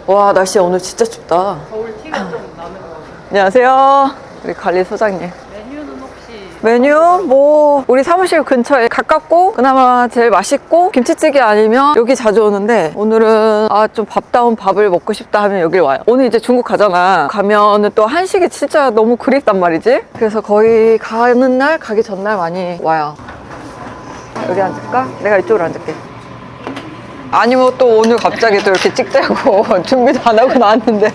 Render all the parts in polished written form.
와, 날씨 오늘 진짜 춥다. 겨울 티가 좀 나는 것 같아요. 안녕하세요. 우리 관리 소장님. 메뉴는 혹시 메뉴 뭐 우리 사무실 근처에 가깝고 그나마 제일 맛있고 김치찌개 아니면 여기 자주 오는데 오늘은 좀 밥다운 밥을 먹고 싶다 하면 여길 와요. 오늘 이제 중국 가잖아. 가면은 또 한식이 진짜 너무 그립단 말이지. 그래서 거의 가는 날 가기 전날 많이 와요. 여기 앉을까? 내가 이쪽으로 앉을게. 아니면 또 오늘 갑자기 또 이렇게 찍자고 준비도 안 하고 나왔는데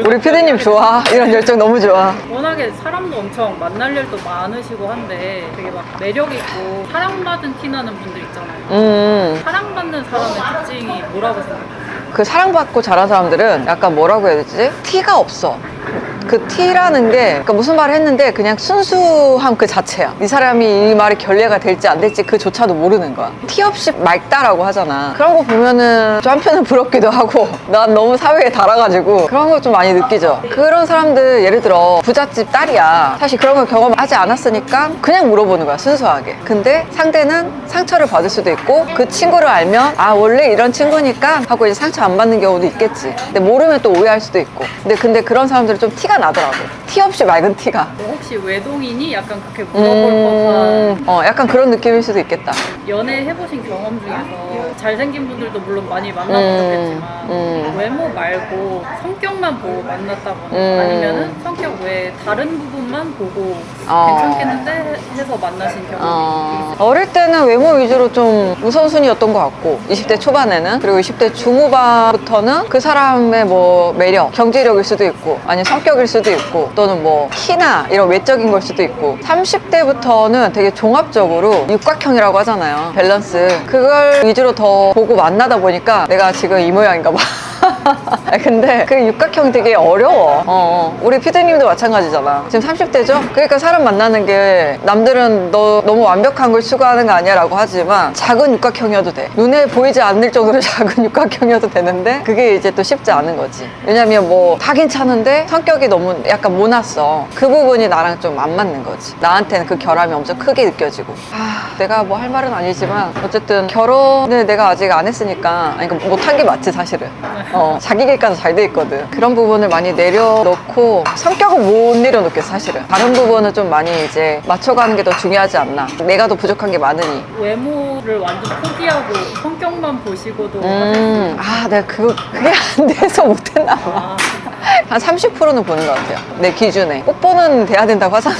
우리 피디님 좋아. 이런 열정 너무 좋아. 워낙에 사람도 엄청 만날 일도 많으시고 한데 되게 막 매력 있고 사랑받은 티 나는 분들 있잖아요. 사랑받는 사람의 특징이 뭐라고 생각해요? 그 사랑받고 자란 사람들은 약간 뭐라고 해야 되지? 티가 없어. 그 티라는 게 그러니까 무슨 말을 했는데 그냥 순수함 그 자체야. 이 사람이 이 말이 결례가 될지 안 될지 그조차도 모르는 거야. 티 없이 맑다라고 하잖아. 그런 거 보면은 좀 한편은 부럽기도 하고 난 너무 사회에 달아가지고 그런 거 좀 많이 느끼죠. 그런 사람들 예를 들어 부잣집 딸이야. 사실 그런 걸 경험하지 않았으니까 그냥 물어보는 거야, 순수하게. 근데 상대는 상처를 받을 수도 있고 그 친구를 알면 원래 이런 친구니까 하고 이제 상처 안 받는 경우도 있겠지. 근데 모르면 또 오해할 수도 있고. 근데 그런 사람들은 좀 티가 나더라고. 티 없이 맑은 티가. 혹시 외동이니? 약간 그렇게 물어볼 법한 약간 그런 느낌일 수도 있겠다. 연애 해보신 경험 중에서 잘생긴 분들도 물론 많이 만나보셨겠지만 외모 말고 성격만 보고 만났다거나 아니면은 성격 외에 다른 부분만 보고 괜찮겠는데 해서 만나신 경험이 있으세요? 어릴 때는 외모 위주로 좀 우선순위였던 것 같고 20대 초반에는 그리고 20대 중후반부터는 그 사람의 뭐 매력, 경제력일 수도 있고 아니면 성격일 수도 있고 또는 뭐 키나 이런 외적인 걸 수도 있고 30대부터는 되게 종합적으로 육각형이라고 하잖아요. 밸런스 그걸 위주로 더 보고 만나다 보니까 내가 지금 이 모양인가 봐. 근데 그 육각형 되게 어려워. 우리 피디님도 마찬가지잖아. 지금 30대죠? 그러니까 사람 만나는 게 남들은 너 너무 완벽한 걸 추구하는 거 아니야 라고 하지만 작은 육각형이어도 돼. 눈에 보이지 않을 정도로 작은 육각형이어도 되는데 그게 이제 또 쉽지 않은 거지. 왜냐면 뭐 다 괜찮은데 성격이 너무 약간 모났어. 그 부분이 나랑 좀 안 맞는 거지. 나한테는 그 결함이 엄청 크게 느껴지고 내가 뭐 할 말은 아니지만 어쨌든 결혼을 내가 아직 안 했으니까 아니 그러니까 못한 게 맞지 사실은. 자기 객관도 잘 돼 있거든. 그런 부분을 많이 내려놓고 성격은 못 내려놓겠어 사실은. 다른 부분은 좀 많이 이제 맞춰가는 게 더 중요하지 않나. 내가 더 부족한 게 많으니. 외모를 완전 포기하고 성격만 보시고도 하셨어요? 내가 그게 안 돼서 못했나 봐. 한 30%는 보는 것 같아요. 내 기준에. 뽀뽀는 돼야 된다고 하잖아.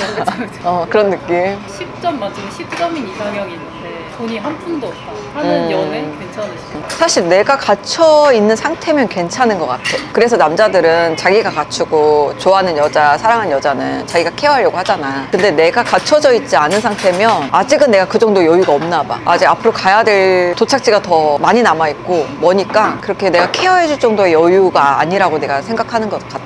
그런 느낌. 10점 만점에 10점인 이상형이 있는데 돈이 한 푼도 없다 하는 연애 괜찮으시죠? 사실 내가 갇혀 있는 상태면 괜찮은 것 같아. 그래서 남자들은 자기가 갖추고 좋아하는 여자, 사랑하는 여자는 자기가 케어하려고 하잖아. 근데 내가 갖춰져 있지 않은 상태면 아직은 내가 그 정도 여유가 없나 봐. 아직 앞으로 가야 될 도착지가 더 많이 남아있고 머니까 그렇게 내가 케어해줄 정도의 여유가 아니라고 내가 생각하는 것 같아.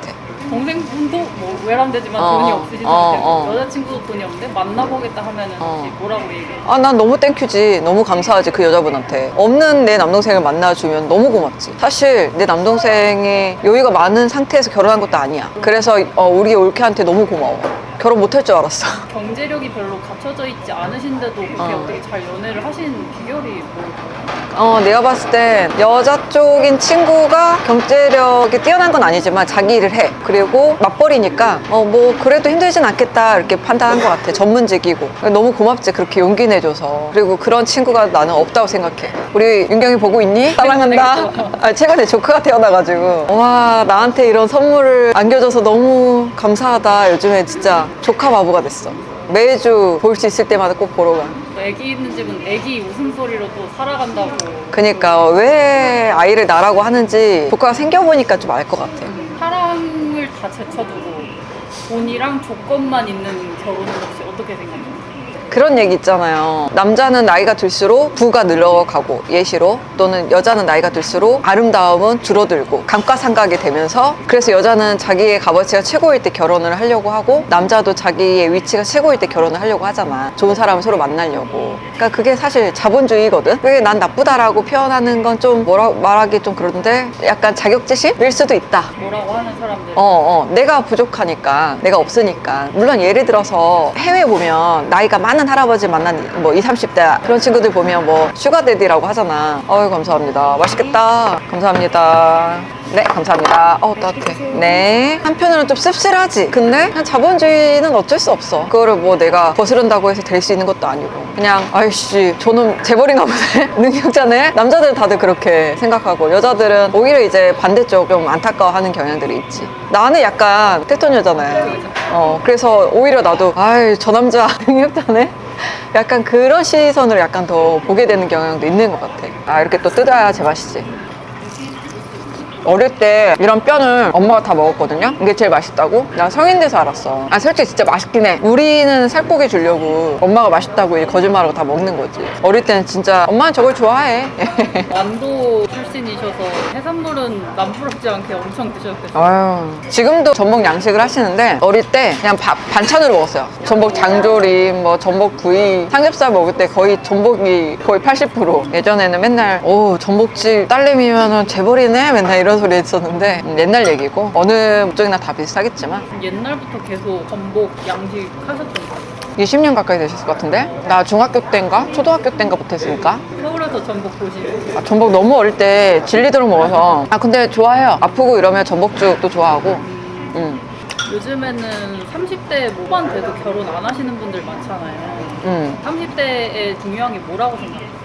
동생분도 뭐 외람되지만 돈이 없으신 상태고 여자친구도 돈이 없는데 만나보겠다 하면은 혹시 뭐라고 얘기해요? 난 너무 땡큐지. 너무 감사하지 그 여자분한테. 없는 내 남동생을 만나주면 너무 고맙지. 사실 내 남동생이 여유가 많은 상태에서 결혼한 것도 아니야. 그래서 우리 올케한테 너무 고마워. 결혼 못할 줄 알았어. 경제력이 별로 갖춰져 있지 않으신데도 그렇게 어떻게 잘 연애를 하신 비결이 뭘까요? 내가 봤을 땐 여자 쪽인 친구가 경제력이 뛰어난 건 아니지만 자기 일을 해. 그리고 맞벌이니까 뭐 그래도 힘들진 않겠다 이렇게 판단한 것 같아. 전문직이고. 너무 고맙지 그렇게 용기 내줘서. 그리고 그런 친구가 나는 없다고 생각해. 우리 윤경이 보고 있니? 사랑한다. 최근에 조카가 태어나가지고 와 나한테 이런 선물을 안겨줘서 너무 감사하다. 요즘에 진짜 조카 바보가 됐어. 매주 볼 수 있을 때마다 꼭 보러 가. 애기 있는 집은 애기 웃음소리로 또 살아간다고. 그니까 왜 아이를 낳으라고 하는지 조카가 생겨보니까 좀 알 것 같아. 사랑을 다 제쳐두고 돈이랑 조건만 있는 결혼은 혹시 어떻게 생각해요? 그런 얘기 있잖아요. 남자는 나이가 들수록 부가 늘어가고 예시로 또는 여자는 나이가 들수록 아름다움은 줄어들고 감가상각이 되면서 그래서 여자는 자기의 값어치가 최고일 때 결혼을 하려고 하고 남자도 자기의 위치가 최고일 때 결혼을 하려고 하잖아. 좋은 사람을 서로 만나려고. 그러니까 그게 사실 자본주의거든. 그게 난 나쁘다라고 표현하는 건 좀 뭐라 말하기 좀 그런데 약간 자격지심일 수도 있다. 뭐라고 하는 사람들. 내가 부족하니까 내가 없으니까. 물론 예를 들어서 해외 보면 나이가 많은 할아버지 만난 뭐 20, 30대 그런 친구들 보면 뭐 슈가데디라고 하잖아. 어유 감사합니다. 맛있겠다. 감사합니다. 네, 감사합니다. 따뜻해. 네. 한편으로는 좀 씁쓸하지. 근데 그냥 자본주의는 어쩔 수 없어. 그거를 뭐 내가 거스른다고 해서 될 수 있는 것도 아니고. 그냥, 아이씨, 저는 재벌인가 보네. 능력자네. 남자들은 다들 그렇게 생각하고, 여자들은 오히려 이제 반대쪽 좀 안타까워하는 경향들이 있지. 나는 약간 테토녀잖아요. 그래서 오히려 나도, 아이, 저 남자 능력자네? 약간 그런 시선으로 약간 더 보게 되는 경향도 있는 것 같아. 아, 이렇게 또 뜯어야 제맛이지. 어릴 때 이런 뼈는 엄마가 다 먹었거든요. 이게 제일 맛있다고? 난 성인 돼서 알았어. 아, 솔직히 진짜 맛있긴 해. 우리는 살코기 주려고 엄마가 맛있다고 거짓말하고 다 먹는 거지. 어릴 때는 진짜 엄마는 저걸 좋아해. 완도 출신이셔서 해산물은 남부럽지 않게 엄청 드셨겠어요. 아유, 지금도 전복 양식을 하시는데 어릴 때 그냥 반찬으로 먹었어요. 전복 장조림, 뭐 전복 구이, 삼겹살 먹을 때 거의 전복이 거의 80%. 예전에는 맨날 전복집 딸내미면은 재벌이네 맨날 이런 소리 했었는데 옛날 얘기고 어느 쪽이나 다 비슷하겠지만 옛날부터 계속 전복 양식 하셨던 거예요? 20년 가까이 되셨을 것 같은데? 나 중학교 때인가? 초등학교 때인가부터 했으니까. 서울에서 전복 보시고 전복 너무 어릴 때 질리도록 먹어서. 근데 좋아해요. 아프고 이러면 전복죽도 좋아하고. 요즘에는 30대 후반 돼도 결혼 안 하시는 분들 많잖아요. 30대의 중요한 게 뭐라고 생각하세요?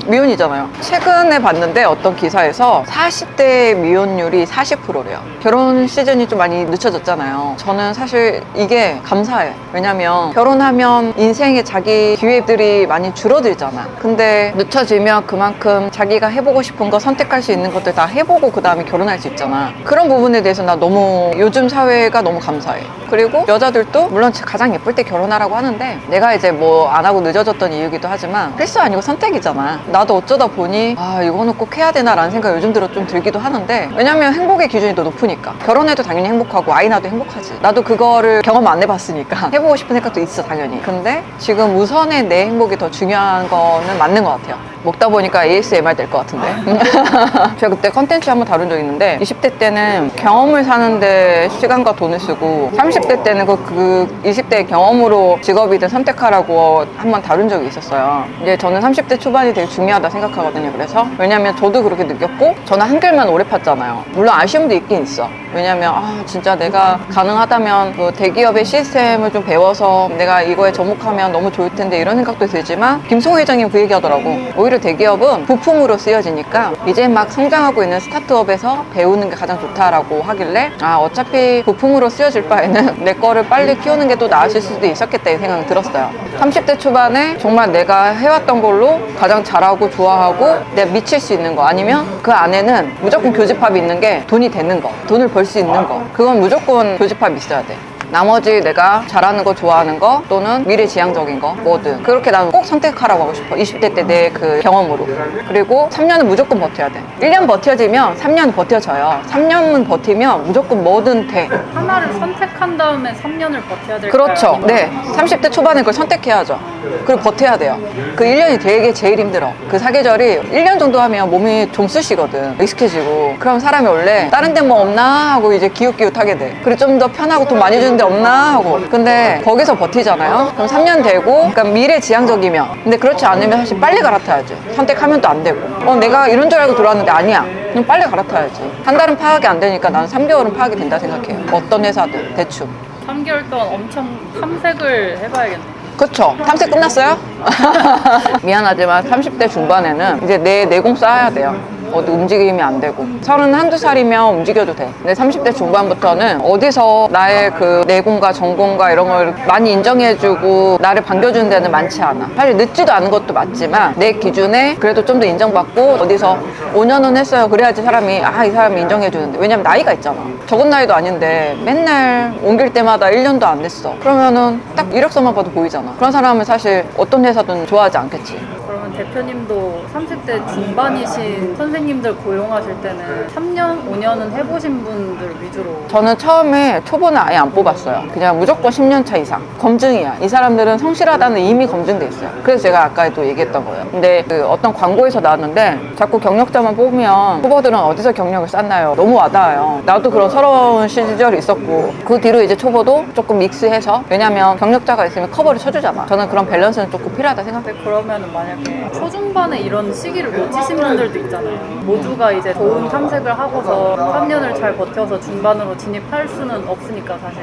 미혼이잖아요. 최근에 봤는데 어떤 기사에서 40대 미혼율이 40%래요. 결혼 시즌이 좀 많이 늦춰졌잖아요. 저는 사실 이게 감사해요. 왜냐면 결혼하면 인생에 자기 기회들이 많이 줄어들잖아. 근데 늦춰지면 그만큼 자기가 해보고 싶은 거 선택할 수 있는 것들 다 해보고 그 다음에 결혼할 수 있잖아. 그런 부분에 대해서 나 너무 요즘 사회가 너무 감사해. 그리고 여자들도 물론 가장 예쁠 때 결혼하라고 하는데 내가 이제 뭐 안 하고 늦어졌던 이유기도 하지만 필수 아니고 선택이잖아. 나도 어쩌다 보니 이거는 꼭 해야 되나 라는 생각이 요즘 들어 좀 들기도 하는데 왜냐면 행복의 기준이 더 높으니까. 결혼해도 당연히 행복하고 아이 낳아도 행복하지. 나도 그거를 경험 안 해봤으니까 해보고 싶은 생각도 있어 당연히. 근데 지금 우선의 내 행복이 더 중요한 거는 맞는 것 같아요. 먹다 보니까 ASMR 될 것 같은데. 제가 그때 컨텐츠 한번 다룬 적 있는데 20대 때는 경험을 사는데 시간과 돈을 쓰고 30대 때는 그 20대의 경험으로 직업이든 선택하라고 한번 다룬 적이 있었어요. 이제 저는 30대 초반이 되게 중요하다 생각하거든요. 그래서 왜냐면 저도 그렇게 느꼈고 저는 한결만 오래 팠잖아요. 물론 아쉬움도 있긴 있어. 왜냐면 진짜 내가 가능하다면 그 대기업의 시스템을 좀 배워서 내가 이거에 접목하면 너무 좋을 텐데 이런 생각도 들지만 김성호 회장님 그 얘기 하더라고. 오히려 대기업은 부품으로 쓰여지니까 이제 막 성장하고 있는 스타트업에서 배우는 게 가장 좋다라고 하길래 어차피 부품으로 쓰여질 바에는 내 거를 빨리 키우는 게 또 나았을 수도 있었겠다 이 생각이 들었어요. 30대 초반에 정말 내가 해왔던 걸로 가장 잘하고 좋아하고 내가 미칠 수 있는 거 아니면 그 안에는 무조건 교집합이 있는 게 돈이 되는 거, 돈을 벌 수 있는 거, 그건 무조건 교집합이 있어야 돼. 나머지 내가 잘하는 거 좋아하는 거 또는 미래지향적인 거 뭐든 그렇게 나는 꼭 선택하라고 하고 싶어. 20대 때 내 그 경험으로. 그리고 3년은 무조건 버텨야 돼. 1년 버텨지면 3년 버텨져요. 3년은 버티면 무조건 뭐든 돼. 하나를 선택한 다음에 3년을 버텨야 될까요? 그렇죠. 네. 30대 초반에 그걸 선택해야죠. 그리고 버텨야 돼요. 그 1년이 되게 제일 힘들어. 그 사계절이 1년 정도 하면 몸이 좀 쑤시거든. 익숙해지고. 그럼 사람이 원래 다른 데 뭐 없나 하고 이제 기웃기웃하게 돼. 그리고 좀 더 편하고 돈 많이 주는 데 없나 하고. 근데 거기서 버티잖아요. 그럼 3년 되고 그러니까 미래지향적이면. 근데 그렇지 않으면 사실 빨리 갈아타야지. 선택하면 또 안 되고. 내가 이런 줄 알고 들어왔는데 아니야. 그럼 빨리 갈아타야지. 한 달은 파악이 안 되니까 나는 3개월은 파악이 된다 생각해요. 어떤 회사든 대충. 3개월 동안 엄청 탐색을 해봐야겠네요. 그쵸? 탐색 끝났어요? 미안하지만 30대 중반에는 이제 내 내공 쌓아야 돼요. 어디 움직임이 안 되고 31~2살이면 움직여도 돼. 근데 30대 중반부터는 어디서 나의 그 내공과 전공과 이런 걸 많이 인정해주고 나를 반겨주는 데는 많지 않아. 사실 늦지도 않은 것도 맞지만 내 기준에 그래도 좀 더 인정받고 어디서 5년은 했어요 그래야지 사람이 이 사람이 인정해주는데. 왜냐면 나이가 있잖아. 적은 나이도 아닌데 맨날 옮길 때마다 1년도 안 됐어. 그러면은 딱 이력서만 봐도 보이잖아. 그런 사람은 사실 어떤 회사든 좋아하지 않겠지. 그러면 대표님도 30대 중반이신 선생님들 고용하실 때는 3년, 5년은 해보신 분들 위주로? 저는 처음에 초보는 아예 안 뽑았어요. 그냥 무조건 10년 차 이상. 검증이야. 이 사람들은 성실하다는 이미 검증돼 있어요. 그래서 제가 아까도 얘기했던 거예요. 근데 그 어떤 광고에서 나왔는데 자꾸 경력자만 뽑으면 초보들은 어디서 경력을 쌓나요? 너무 와닿아요. 나도 그런 서러운 시절이 있었고 그 뒤로 이제 초보도 조금 믹스해서. 왜냐면 경력자가 있으면 커버를 쳐주잖아. 저는 그런 밸런스는 조금 필요하다 생각해요. 그러면은 만약에 초중반에 이런 시기를 놓치신 분들도 있잖아요. 모두가 이제 좋은 탐색을 하고서 3년을 잘 버텨서 중반으로 진입할 수는 없으니까 사실.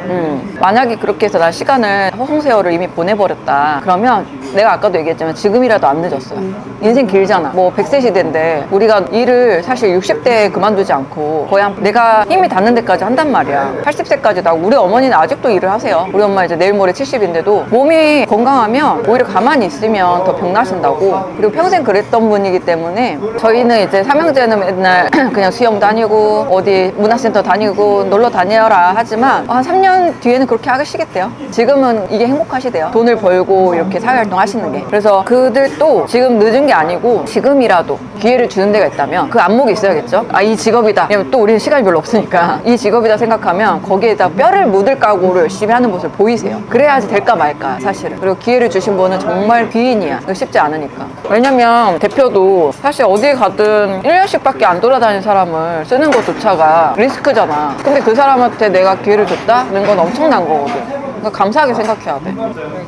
만약에 그렇게 해서 나 시간을 허송세월을 이미 보내버렸다 그러면 내가 아까도 얘기했지만 지금이라도 안 늦었어요. 인생 길잖아. 뭐 100세 시대인데 우리가 일을 사실 60대에 그만두지 않고 거의 내가 힘이 닿는 데까지 한단 말이야. 80세까지 나 우리 어머니는 아직도 일을 하세요. 우리 엄마 이제 내일 모레 70인데도 몸이 건강하면 오히려 가만히 있으면 더 병나신다고. 그리고 평생 그랬던 분이기 때문에 저희는 이제 삼형제는 맨날 그냥 수영 다니고 어디 문화센터 다니고 놀러 다녀라 하지만 한 3년 뒤에는 그렇게 하시겠대요. 지금은 이게 행복하시대요. 돈을 벌고 이렇게 사회활동 하시는 게. 그래서 그들도 지금 늦은 게 아니고 지금이라도 기회를 주는 데가 있다면 그 안목이 있어야겠죠. 아, 이 직업이다. 왜냐면 또 우리는 시간이 별로 없으니까 이 직업이다 생각하면 거기에다 뼈를 묻을 각오를 열심히 하는 모습을 보이세요. 그래야지 될까 말까 사실은. 그리고 기회를 주신 분은 정말 귀인이야. 이거 쉽지 않으니까. 왜냐면 대표도 사실 어디 가든 1년씩 밖에 안 돌아다니는 사람을 쓰는 것조차가 리스크잖아. 근데 그 사람한테 내가 기회를 줬다는 건 엄청난 거거든. 그러니까 감사하게 생각해야 돼.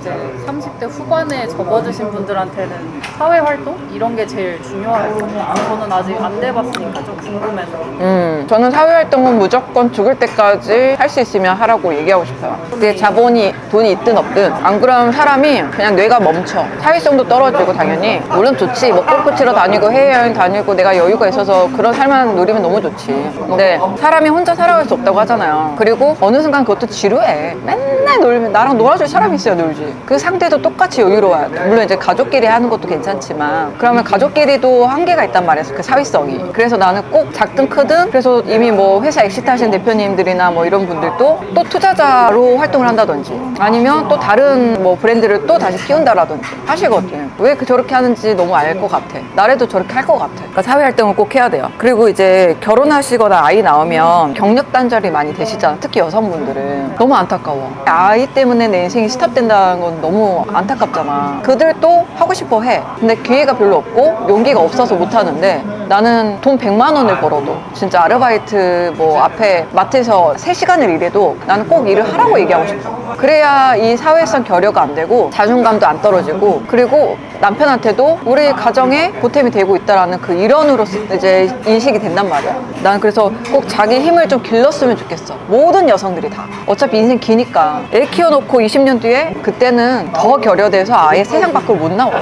이제 30대 후반에 접어드신 분들한테는 사회활동? 이런 게 제일 중요하거든요. 저는 아직 안 돼봤으니까 좀 궁금해서. 저는 사회활동은 무조건 죽을 때까지 할 수 있으면 하라고 얘기하고 싶어요. 그게 자본이, 돈이 있든 없든. 안 그러면 사람이 그냥 뇌가 멈춰. 사회성도 떨어지고 당연히. 물론 좋지. 뭐 골프 치러 다니고 해외여행 다니고 내가 여유가 있어서 그런 삶만 누리면 너무 좋지. 근데 사람이 혼자 살아갈 수 없다고 하잖아요. 그리고 어느 순간 그것도 지루해. 맨날 놀면 나랑 놀아줄 사람이 있어야 놀지. 그 상태도 똑같이 여유로워야 돼. 물론 이제 가족끼리 하는 것도 괜찮지만 그러면 가족끼리도 한계가 있단 말이야. 그 사회성이. 그래서 나는 꼭 작든 크든 그래서 이미 뭐 회사 엑시트 하신 대표님들이나 뭐 이런 분들도 또 투자자로 활동을 한다든지 아니면 또 다른 뭐 브랜드를 또 다시 키운다라든지 하시거든. 왜 저렇게 하는지 너무 알 것 같아. 나래도 저렇게 할 것 같아. 그러니까 사회활동을 꼭 해야 돼요. 그리고 이제 결혼하시거나 아이 나오면 경력 단절이 많이 되시잖아. 특히 여성분들은. 너무 안타까워. 아이 때문에 내 인생이 스탑된다는 건 너무 안타깝잖아. 그들도 하고 싶어 해. 근데 기회가 별로 없고 용기가 없어서 못 하는데 나는 돈 100만 원을 벌어도 진짜 아르바이트 뭐 앞에 마트에서 3시간을 일해도 나는 꼭 일을 하라고 얘기하고 싶어. 그래야 이 사회성 결여가 안 되고 자존감도 안 떨어지고 그리고 남편한테도 우리 가정에 보탬이 되고 있다라는 그 일원으로 이제 인식이 된단 말이야. 난 그래서 꼭 자기 힘을 좀 길렀으면 좋겠어. 모든 여성들이 다. 어차피 인생 기니까. 애 키워놓고 20년 뒤에 그때는 더 결여돼서 아예 세상 밖으로 못 나와.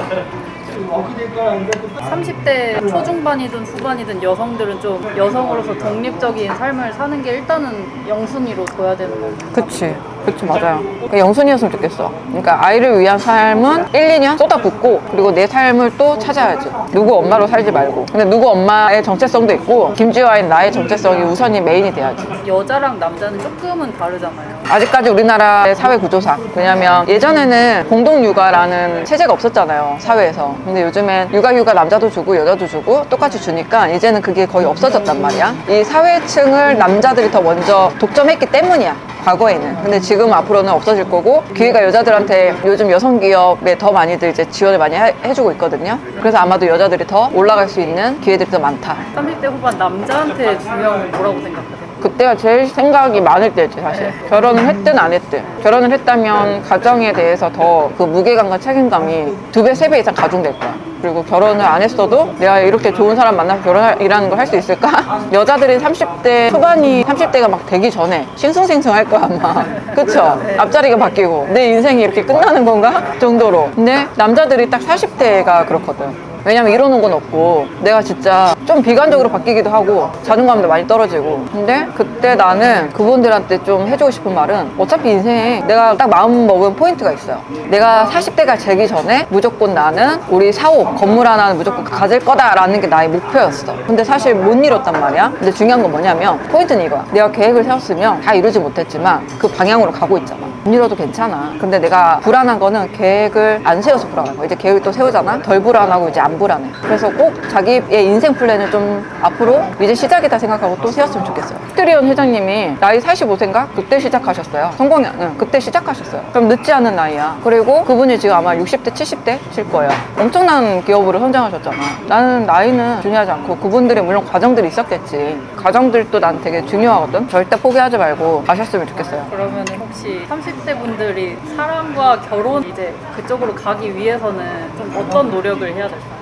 30대 초중반이든 후반이든 여성들은 좀 여성으로서 독립적인 삶을 사는 게 일단은 영순위로 둬야 되는 거고. 그치 맞아요. 그러니까 영순이었으면 좋겠어. 그러니까 아이를 위한 삶은 1, 2년 쏟아붓고 그리고 내 삶을 또 찾아야지. 누구 엄마로 살지 말고. 근데 누구 엄마의 정체성도 있고 김지화인 나의 정체성이 우선이 메인이 돼야지. 여자랑 남자는 조금은 다르잖아요. 아직까지 우리나라의 사회 구조상. 왜냐면 예전에는 공동육아라는 체제가 없었잖아요. 사회에서. 근데 요즘엔 육아휴가 남자도 주고 여자도 주고 똑같이 주니까 이제는 그게 거의 없어졌단 말이야. 이 사회층을 남자들이 더 먼저 독점했기 때문이야. 과거에는. 근데 지금 앞으로는 없어질 거고 기회가 여자들한테 요즘 여성 기업에 더 많이들 이제 지원을 많이 해주고 있거든요. 그래서 아마도 여자들이 더 올라갈 수 있는 기회들이 더 많다. 30대 후반 남자한테 중요한 건 뭐라고 생각하세요? 그때가 제일 생각이 많을 때지 사실. 결혼을 했든 안 했든. 결혼을 했다면 가정에 대해서 더 그 무게감과 책임감이 2배, 3배 이상 가중될 거야. 그리고 결혼을 안 했어도 내가 이렇게 좋은 사람 만나서 결혼이라는 걸 할 수 있을까? 여자들이 30대 초반이 30대가 막 되기 전에 싱숭생숭할 거야 아마. 그쵸? 앞자리가 바뀌고 내 인생이 이렇게 끝나는 건가? 정도로. 근데 남자들이 딱 40대가 그렇거든. 왜냐면 이러는 건 없고 내가 진짜 좀 비관적으로 바뀌기도 하고 자존감도 많이 떨어지고. 근데 그때 나는 그분들한테 좀 해주고 싶은 말은 어차피 인생에 내가 딱 마음 먹은 포인트가 있어요. 내가 40대가 되기 전에 무조건 나는 우리 사옥 건물 하나는 무조건 가질 거다라는 게 나의 목표였어. 근데 사실 못 이뤘단 말이야. 근데 중요한 건 뭐냐면 포인트는 이거야. 내가 계획을 세웠으면 다 이루지 못했지만 그 방향으로 가고 있잖아. 못 이뤄도 괜찮아. 근데 내가 불안한 거는 계획을 안 세워서 불안한 거야. 이제 계획을 또 세우잖아. 덜 불안하고 이제 안 불안해. 그래서 꼭 자기의 인생 플랜을 좀 앞으로 이제 시작이다 생각하고 또 세웠으면 좋겠어요. 닥트리온 회장님이 나이 45세인가? 그때 시작하셨어요. 그때 시작하셨어요. 그럼 늦지 않은 나이야. 그리고 그분이 지금 아마 60대, 70대실 거예요. 엄청난 기업으로 성장하셨잖아. 나는 나이는 중요하지 않고 그분들이 물론 과정들이 있었겠지. 과정들도 난 되게 중요하거든. 절대 포기하지 말고 가셨으면 좋겠어요. 그러면 혹시 30대 분들이 사랑과 결혼 이제 그쪽으로 가기 위해서는 좀 어떤 노력을 해야 될까요?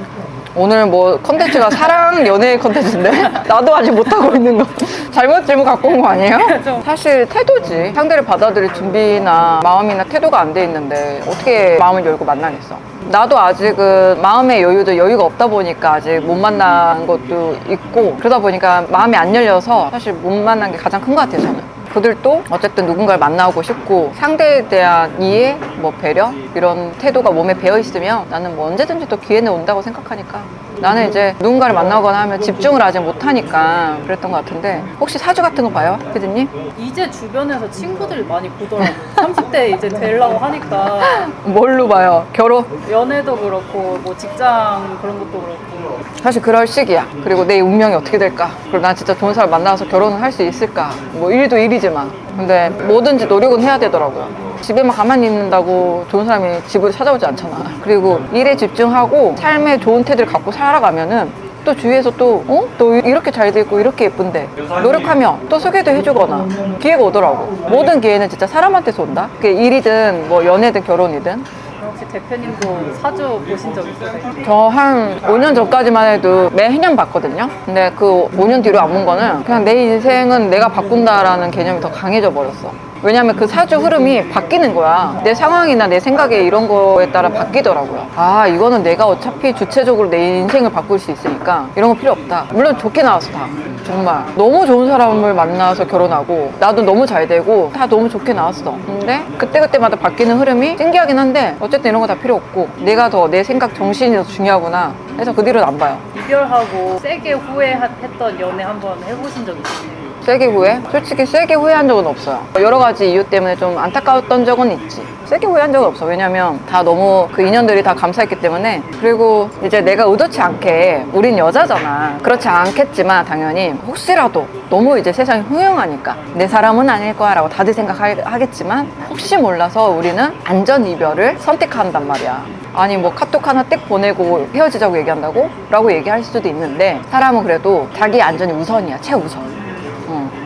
오늘 뭐 컨텐츠가 사랑 연애 컨텐츠인데 나도 아직 못하고 있는 거 잘못 질문 갖고 온 거 아니에요? 사실 태도지. 상대를 받아들일 준비나 마음이나 태도가 안 돼 있는데 어떻게 마음을 열고 만나겠어. 나도 아직은 마음의 여유가 없다 보니까 아직 못 만난 것도 있고 그러다 보니까 마음이 안 열려서 사실 못 만난 게 가장 큰 것 같아요. 저는 그들도 어쨌든 누군가를 만나고 싶고 상대에 대한 이해, 뭐 배려 이런 태도가 몸에 배어 있으면 나는 뭐 언제든지 또 기회는 온다고 생각하니까 나는 이제 누군가를 만나거나 하면 집중을 아직 못하니까 그랬던 것 같은데 혹시 사주 같은 거 봐요? 피디님? 이제 주변에서 친구들이 많이 보더라고요. 30대 이제 되려고 하니까 뭘로 봐요? 결혼? 연애도 그렇고 뭐 직장 그런 것도 그렇고 사실 그럴 시기야. 그리고 내 운명이 어떻게 될까? 그리고 난 진짜 좋은 사람 만나서 결혼을 할 수 있을까? 뭐 일도 일이지만 근데 뭐든지 노력은 해야 되더라고요. 집에만 가만히 있는다고 좋은 사람이 집으로 찾아오지 않잖아. 그리고 일에 집중하고 삶에 좋은 태도를 갖고 살아가면은 또 주위에서 또 너 이렇게 잘 돼 있고 이렇게 예쁜데 노력하면 또 소개도 해주거나 기회가 오더라고. 모든 기회는 진짜 사람한테서 온다. 그게 일이든 뭐 연애든 결혼이든. 혹시 대표님도 사주 보신 적 있으세요? 저 한 5년 전까지만 해도 매년 봤거든요. 근데 그 5년 뒤로 안 본 거는 그냥 내 인생은 내가 바꾼다라는 개념이 더 강해져 버렸어. 왜냐면 그 사주 흐름이 바뀌는 거야. 내 상황이나 내 생각에 이런 거에 따라 바뀌더라고요. 아, 이거는 내가 어차피 주체적으로 내 인생을 바꿀 수 있으니까 이런 거 필요 없다. 물론 좋게 나왔어, 다. 정말. 너무 좋은 사람을 만나서 결혼하고 나도 너무 잘 되고 다 너무 좋게 나왔어. 근데 그때그때마다 바뀌는 흐름이 신기하긴 한데 어쨌든 이런 거 다 필요 없고 내가 더 내 생각 정신이 더 중요하구나 해서 그 뒤로는 안 봐요. 이별하고 세게 후회했던 연애 한번 해보신 적 있으세요? 세게 후회? 솔직히 세게 후회한 적은 없어요. 여러 가지 이유 때문에 좀 안타까웠던 적은 있지. 세게 후회한 적은 없어. 왜냐면 다 너무 그 인연들이 다 감사했기 때문에. 그리고 이제 내가 의도치 않게 우린 여자잖아. 그렇지 않겠지만 당연히 혹시라도 너무 이제 세상이 흉흉하니까 내 사람은 아닐 거야 라고 다들 생각하겠지만 혹시 몰라서 우리는 안전 이별을 선택한단 말이야. 아니 뭐 카톡 하나 띡 보내고 헤어지자고 얘기한다고? 라고 얘기할 수도 있는데 사람은 그래도 자기 안전이 우선이야. 최우선.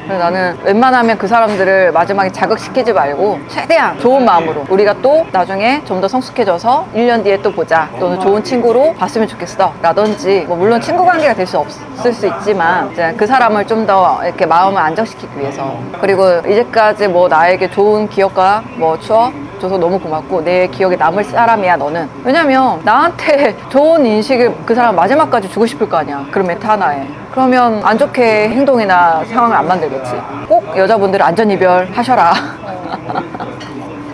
그래서 나는 웬만하면 그 사람들을 마지막에 자극시키지 말고 최대한 좋은 마음으로 우리가 또 나중에 좀 더 성숙해져서 1년 뒤에 또 보자 또는 좋은 친구로 봤으면 좋겠어 라든지 뭐 물론 친구 관계가 될 수 없을 수 있지만 이제 그 사람을 좀 더 이렇게 마음을 안정시키기 위해서 그리고 이제까지 뭐 나에게 좋은 기억과 뭐 추억 줘서 너무 고맙고 내 기억에 남을 사람이야 너는. 왜냐면 나한테 좋은 인식을 그 사람 마지막까지 주고 싶을 거 아니야. 그런 멘트 하나에. 그러면 안 좋게 행동이나 상황을 안 만들겠지. 꼭 여자분들 안전이별 하셔라.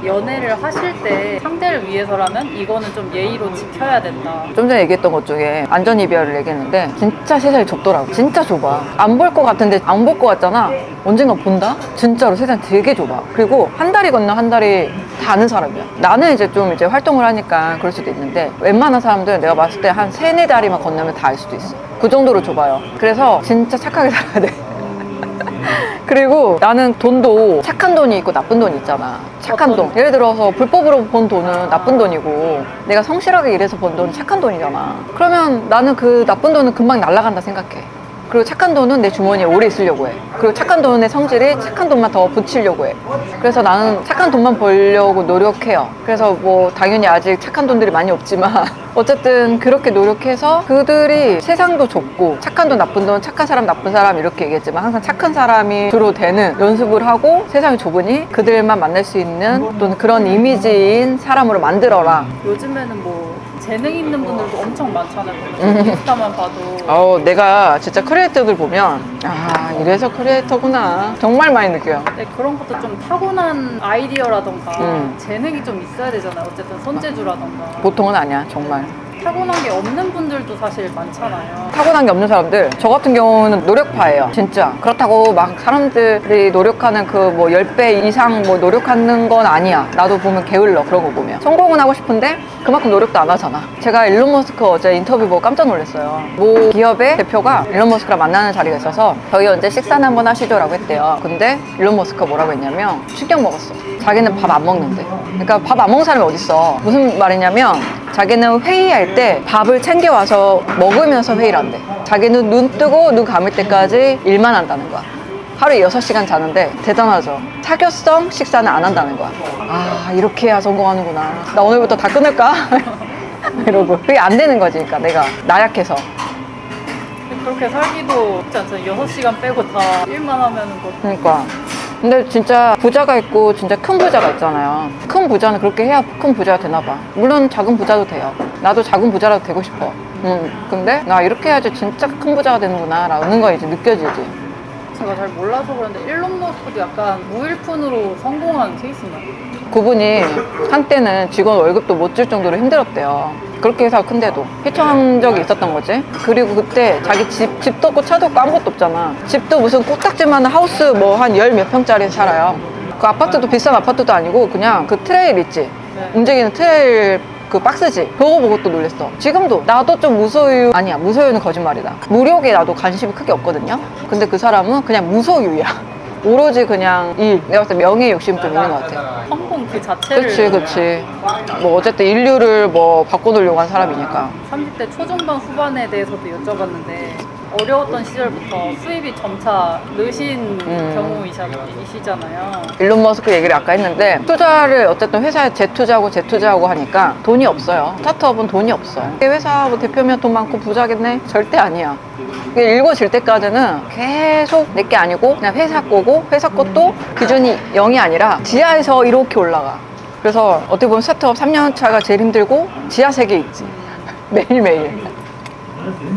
연애를 하실 때 상대를 위해서라면 이거는 좀 예의로 지켜야 된다. 좀 전에 얘기했던 것 중에 안전이별을 얘기했는데 진짜 세상이 좁더라고. 진짜 좁아. 안 볼 것 같은데 안 볼 것 같잖아. 언젠가 본다? 진짜로 세상 되게 좁아. 그리고 한 달이 건너 한 달이 다 아는 사람이야. 나는 이제 좀 이제 활동을 하니까 그럴 수도 있는데 웬만한 사람들은 내가 봤을 때 한 3-4달이만 건너면 다 알 수도 있어. 그 정도로 좁아요. 그래서 진짜 착하게 살아야 돼. 그리고 나는 돈도 착한 돈이 있고 나쁜 돈이 있잖아. 착한 돈. 예를 들어서 불법으로 번 돈은 나쁜 돈이고 내가 성실하게 일해서 번 돈은 착한 돈이잖아. 그러면 나는 그 나쁜 돈은 금방 날아간다 생각해. 그리고 착한 돈은 내 주머니에 오래 있으려고 해. 그리고 착한 돈의 성질이 착한 돈만 더 붙이려고 해. 그래서 나는 착한 돈만 벌려고 노력해요. 그래서 뭐 당연히 아직 착한 돈들이 많이 없지만 어쨌든 그렇게 노력해서 그들이 세상도 좁고 착한 돈, 나쁜 돈, 착한 사람, 나쁜 사람 이렇게 얘기했지만 항상 착한 사람이 주로 되는 연습을 하고 세상이 좁으니 그들만 만날 수 있는 또는 그런 이미지인 사람으로 만들어라. 요즘에는 뭐 재능 있는 분들도 엄청 많잖아요. 인스타만 봐도. 내가 진짜 크리에이터들 보면 아 이래서 크리에이터구나 정말 많이 느껴요. 네, 그런 것도 좀 타고난 아이디어라던가 재능이 좀 있어야 되잖아요. 어쨌든 손재주라던가. 보통은 아니야 정말. 타고난 게 없는 분들도 사실 많잖아요. 타고난 게 없는 사람들, 저 같은 경우는 노력파예요, 진짜. 그렇다고 막 사람들이 노력하는 그 뭐 10배 이상 뭐 노력하는 건 아니야. 나도 보면 게을러, 그런 거 보면. 성공은 하고 싶은데 그만큼 노력도 안 하잖아. 제가 일론 머스크 어제 인터뷰 보고 깜짝 놀랐어요. 모 기업의 대표가 일론 머스크랑 만나는 자리가 있어서 저희 언제 식사는 한번 하시죠 라고 했대요. 근데 일론 머스크가 뭐라고 했냐면 충격 먹었어. 자기는 밥 안 먹는데. 그러니까 밥 안 먹는 사람이 어딨어. 무슨 말이냐면 자기는 회의할 때 밥을 챙겨와서 먹으면서 회의를 한대. 자기는 눈 뜨고 눈 감을 때까지 일만 한다는 거야. 하루에 6시간 자는데 대단하죠. 사교성 식사는 안 한다는 거야. 아, 이렇게 해야 성공하는구나. 나 오늘부터 다 끊을까? 이러고. 그게 안 되는 거지. 그러니까 내가 나약해서. 그렇게 살기도 쉽지 않잖아요. 6시간 빼고 다 일만 하면은 뭐. 그러니까. 근데 진짜 부자가 있고 진짜 큰 부자가 있잖아요. 큰 부자는 그렇게 해야 큰 부자가 되나 봐. 물론 작은 부자도 돼요. 나도 작은 부자라도 되고 싶어. 근데 나 이렇게 해야지 진짜 큰 부자가 되는구나 라는 거 이제 느껴지지. 제가 잘 몰라서 그런데 일론 머스크도 약간 무일푼으로 성공한 케이스인가요? 그분이 한때는 직원 월급도 못 줄 정도로 힘들었대요. 그렇게 회사가 큰데도 휘청한 적이 있었던 거지. 그리고 그때 자기 집도 없고 차도 없고 아무것도 없잖아. 집도 무슨 코딱지만한 하우스 뭐 한 열 몇 평짜리 살아요. 그 아파트도 비싼 아파트도 아니고 그냥 그 트레일 있지. 네. 움직이는 트레일 그 박스지. 그거 보고 또 놀랬어. 지금도 나도 좀 무소유, 아니야, 무소유는 거짓말이다. 무력에 나도 관심이 크게 없거든요. 근데 그 사람은 그냥 무소유야. 오로지 그냥 내가 봤을 때 명예 욕심 좀 있는 것 같아. 성공 그 자체를. 그치. 뭐 어쨌든 인류를 뭐 바꿔놓으려고 한 사람이니까. 30대 초중반 후반에 대해서도 여쭤봤는데 어려웠던 시절부터 수입이 점차 느신 경우이시잖아요. 일론 머스크 얘기를 아까 했는데 투자를 어쨌든 회사에 재투자하고 하니까 돈이 없어요. 스타트업은 돈이 없어. 회사 뭐 대표면 돈 많고 부자겠네? 절대 아니야. 이게 읽어질 때까지는 계속 내 게 아니고 그냥 회사 거고 회사 것도 기준이 0이 아니라 지하에서 이렇게 올라가. 그래서 어떻게 보면 스타트업 3년 차가 제일 힘들고 지하 세계에 있지. 매일매일.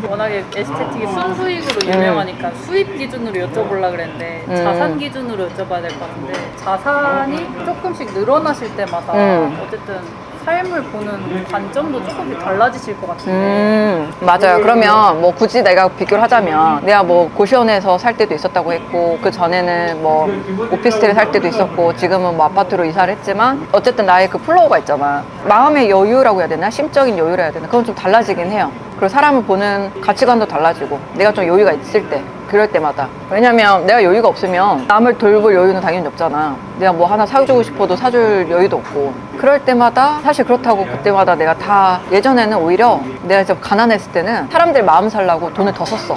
워낙에 에스테틱이 순수익으로 유명하니까 수입 기준으로 여쭤보려고 그랬는데 자산 기준으로 여쭤봐야 될 것 같은데 자산이 조금씩 늘어나실 때마다 어쨌든 삶을 보는 관점도 조금씩 달라지실 것 같은데. 맞아요. 그러면 뭐 굳이 내가 비교를 하자면 내가 뭐 고시원에서 살 때도 있었다고 했고 그 전에는 뭐 오피스텔에 살 때도 있었고 지금은 뭐 아파트로 이사를 했지만 어쨌든 나의 그 플로우가 있잖아. 마음의 여유라고 해야 되나? 심적인 여유라 해야 되나? 그건 좀 달라지긴 해요. 그리고 사람을 보는 가치관도 달라지고 내가 좀 여유가 있을 때 그럴 때마다. 왜냐면 내가 여유가 없으면 남을 돌볼 여유는 당연히 없잖아. 내가 뭐 하나 사주고 싶어도 사줄 여유도 없고. 그럴 때마다 사실 그렇다고 그때마다 내가 다 예전에는 오히려 내가 좀 가난했을 때는 사람들 마음 살려고 돈을 더 썼어.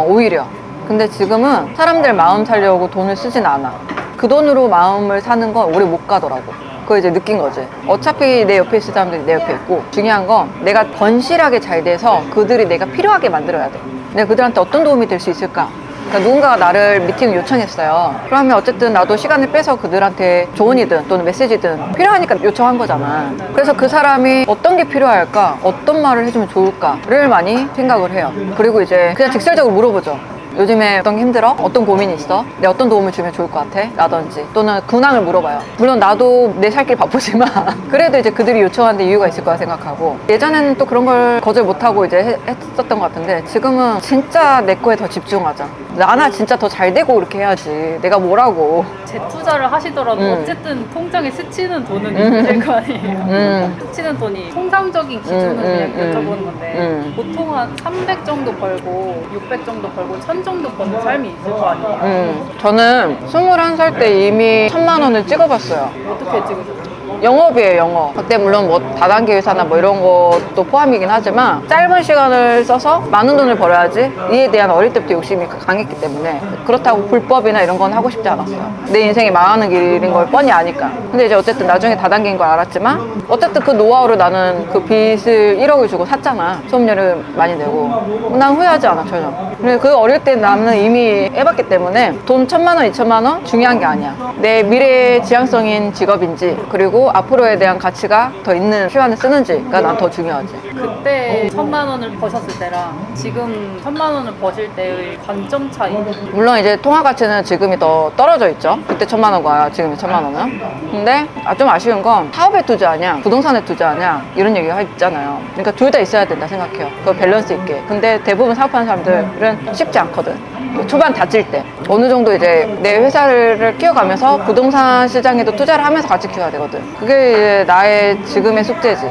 오히려. 근데 지금은 사람들 마음 살려고 돈을 쓰진 않아. 그 돈으로 마음을 사는 건 오래 못 가더라고. 그거 이제 느낀 거지. 어차피 내 옆에 있을 사람들이 내 옆에 있고 중요한 건 내가 건실하게 잘 돼서 그들이 내가 필요하게 만들어야 돼. 내가 그들한테 어떤 도움이 될 수 있을까? 그러니까 누군가가 나를 미팅 요청했어요. 그러면 어쨌든 나도 시간을 빼서 그들한테 조언이든 또는 메시지든 필요하니까 요청한 거잖아. 그래서 그 사람이 어떤 게 필요할까? 어떤 말을 해주면 좋을까를 많이 생각을 해요. 그리고 이제 그냥 직설적으로 물어보죠. 요즘에 어떤 게 힘들어? 어떤 고민이 있어? 내가 어떤 도움을 주면 좋을 것 같아? 라든지 또는 근황을 물어봐요. 물론 나도 내 살 길 바쁘지만 그래도 이제 그들이 요청하는데 이유가 있을 거라 생각하고 예전에는 또 그런 걸 거절 못하고 이제 했었던 것 같은데 지금은 진짜 내 거에 더 집중하자. 나나 진짜 더 잘 되고 그렇게 해야지. 내가 뭐라고. 재투자를 하시더라도 어쨌든 통장에 스치는 돈은 있을 거 아니에요. 스치는 돈이 통상적인 기준은 그냥 여쭤보는 건데 보통 한 300 정도 벌고 600 정도 벌고 1000 정도 버는 삶이 있을 거 아니에요. 저는 21살 때 이미 1000만 원을 찍어봤어요. 어떻게 찍으셨어요? 영업이에요, 영업. 그때 물론 뭐 다단계 회사나 뭐 이런 것도 포함이긴 하지만 짧은 시간을 써서 많은 돈을 벌어야지 이에 대한 어릴 때부터 욕심이 강했기 때문에 그렇다고 불법이나 이런 건 하고 싶지 않았어요. 내 인생이 망하는 길인 걸 뻔히 아니까. 근데 이제 어쨌든 나중에 다단계인 걸 알았지만 어쨌든 그 노하우로 나는 그 빚을 1억을 주고 샀잖아. 수업료를 많이 내고. 난 후회하지 않아, 전혀. 근데 그 어릴 때 나는 이미 해봤기 때문에 돈 1000만 원, 2000만 원 중요한 게 아니야. 내 미래의 지향성인 직업인지 그리고 앞으로에 대한 가치가 더 있는 시간을 쓰는지가 난 더 중요하지. 그때 1000만 200만 원을 버셨을 때랑 지금 1000만 원을 버실 때의 관점 차이. 물론 이제 통화 가치는 지금이 더 떨어져 있죠. 그때 1000만 원과 지금이 1000만 원은. 근데 좀 아쉬운 건 사업에 투자하냐, 부동산에 투자하냐 이런 얘기가 있잖아요. 그러니까 둘 다 있어야 된다 생각해요. 그 밸런스 있게. 근데 대부분 사업하는 사람들은 쉽지 않거든. 초반 다칠 때 어느 정도 이제 내 회사를 키워가면서 부동산 시장에도 투자를 하면서 같이 키워야 되거든. 그게 이제 나의 지금의 숙제지.